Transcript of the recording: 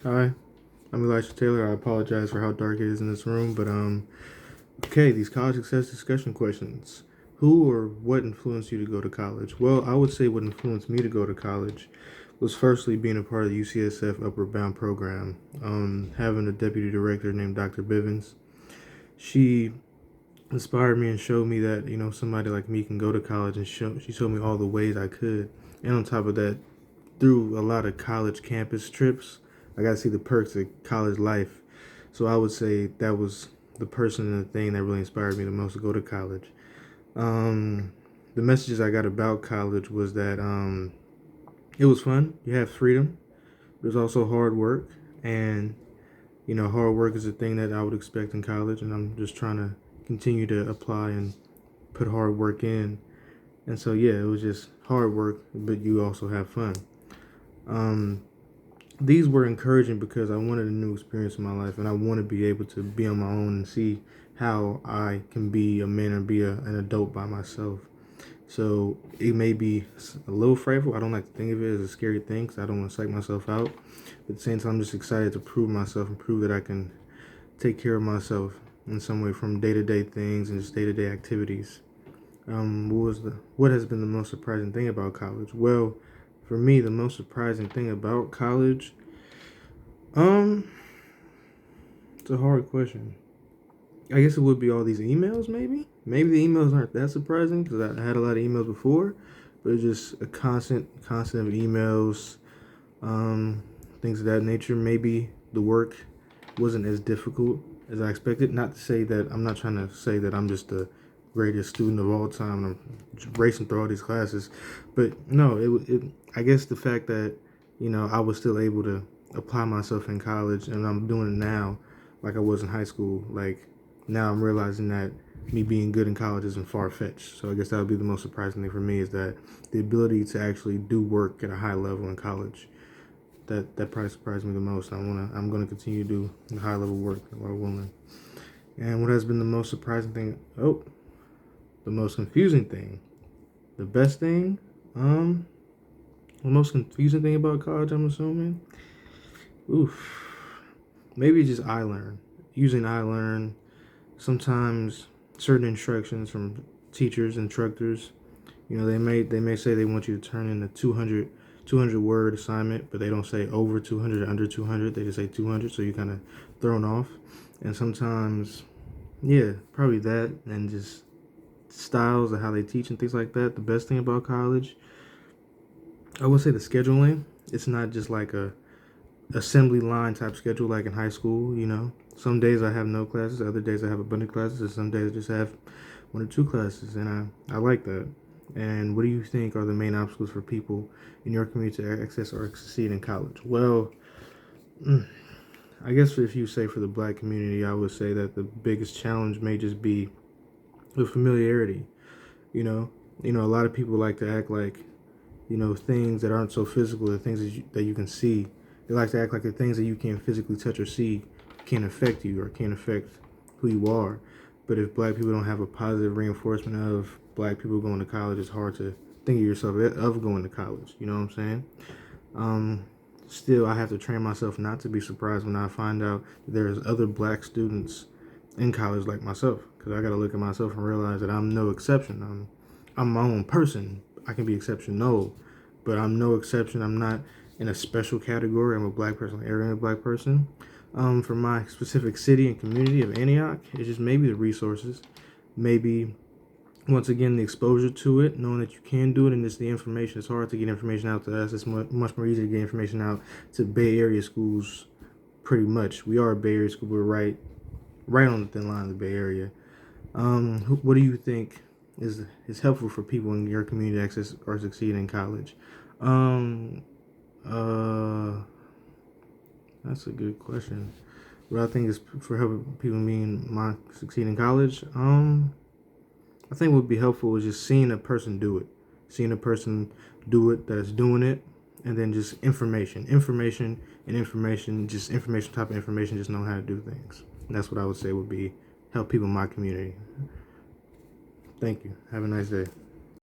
Hi, I'm Elisha Taylor. I apologize for how dark it is in this room, but okay, these college success discussion questions. Who or what influenced you to go to college? Well, I would say what influenced me to go to college was firstly being a part of the UCSF Upward Bound program. Having a deputy director named Dr. Bivens. She inspired me and showed me that somebody like me can go to college, and she showed me all the ways I could. And on top of that, through a lot of college campus trips, I got to see the perks of college life. So I would say that was the person and the thing that really inspired me the most to go to college. Um, the messages I got about college was that it was fun. You have freedom. There's also hard work, and hard work is a thing that I would expect in college, and I'm just trying to continue to apply and put hard work in. And so yeah, it was just hard work, but you also have fun. Um, these were encouraging because I wanted a new experience in my life, and I want to be able to be on my own and see how I can be a man and be an adult by myself. So it may be a little frightful. I don't like to think of it as a scary thing because I don't want to psych myself out. But at the same time, I'm just excited to prove myself and prove that I can take care of myself in some way from day to day things and just day to day activities. What has been the most surprising thing about college? Well, for me, the most surprising thing about college, um, it's a hard question. I guess it would be all these emails, maybe. Maybe the emails aren't that surprising because I had a lot of emails before, but it's just a constant of emails, um, things of that nature. Maybe the work wasn't as difficult as I expected. Not to say that I'm not trying to say that I'm just the greatest student of all time and I'm racing through all these classes, but no, I guess the fact that I was still able to apply myself in college and I'm doing it now, like I was in high school. Like now I'm realizing that me being good in college isn't far fetched. So I guess that would be the most surprising thing for me is that the ability to actually do work at a high level in college that probably surprised me the most. I'm gonna continue to do the high level work while willing. And what has been the most surprising thing? Oh, the most confusing thing. The best thing? The most confusing thing about college, I'm assuming. Oof. Maybe just iLearn. Using iLearn. Sometimes certain instructions from teachers, instructors. They may say they want you to turn in a 200 word assignment, but they don't say over 200 or under 200. They just say 200, so you're kind of thrown off. And sometimes, yeah, probably that, and just styles of how they teach and things like that. The best thing about college, I would say the scheduling. It's not just like a assembly line type schedule like in high school. Some days I have no classes, other days I have a bunch of classes, and some days I just have one or two classes, and I like that. And what do you think are the main obstacles for people in your community to access or succeed in college? Well, I guess if you say for the black community, I would say that the biggest challenge may just be the familiarity. You know, a lot of people like to act like things that aren't so physical, the things that you can see. They like to act like the things that you can't physically touch or see can't affect you or can't affect who you are. But if black people don't have a positive reinforcement of black people going to college, it's hard to think of yourself of going to college. You know what I'm saying? Um, Still, I have to train myself not to be surprised when I find out that there's other black students in college like myself. Because I got to look at myself and realize that I'm no exception. I'm my own person. I can be exceptional, but I'm no exception. I'm not in a special category. I'm a black person, a black person. For my specific city and community of Antioch, it's just maybe the resources, maybe once again the exposure to it, knowing that you can do it, and it's the information. It's hard to get information out to us. It's much more easy to get information out to Bay Area schools. Pretty much, we are a Bay Area school. We're right on the thin line of the Bay Area. What do you think is helpful for people in your community to access or succeed in college? Um, uh, that's a good question. What I think is for helping people succeed in college. I think what would be helpful is just seeing a person do it, seeing a person do it that's doing it, and then just information, just information, type of information, just knowing how to do things. And that's what I would say would be help people in my community. Thank you. Have a nice day.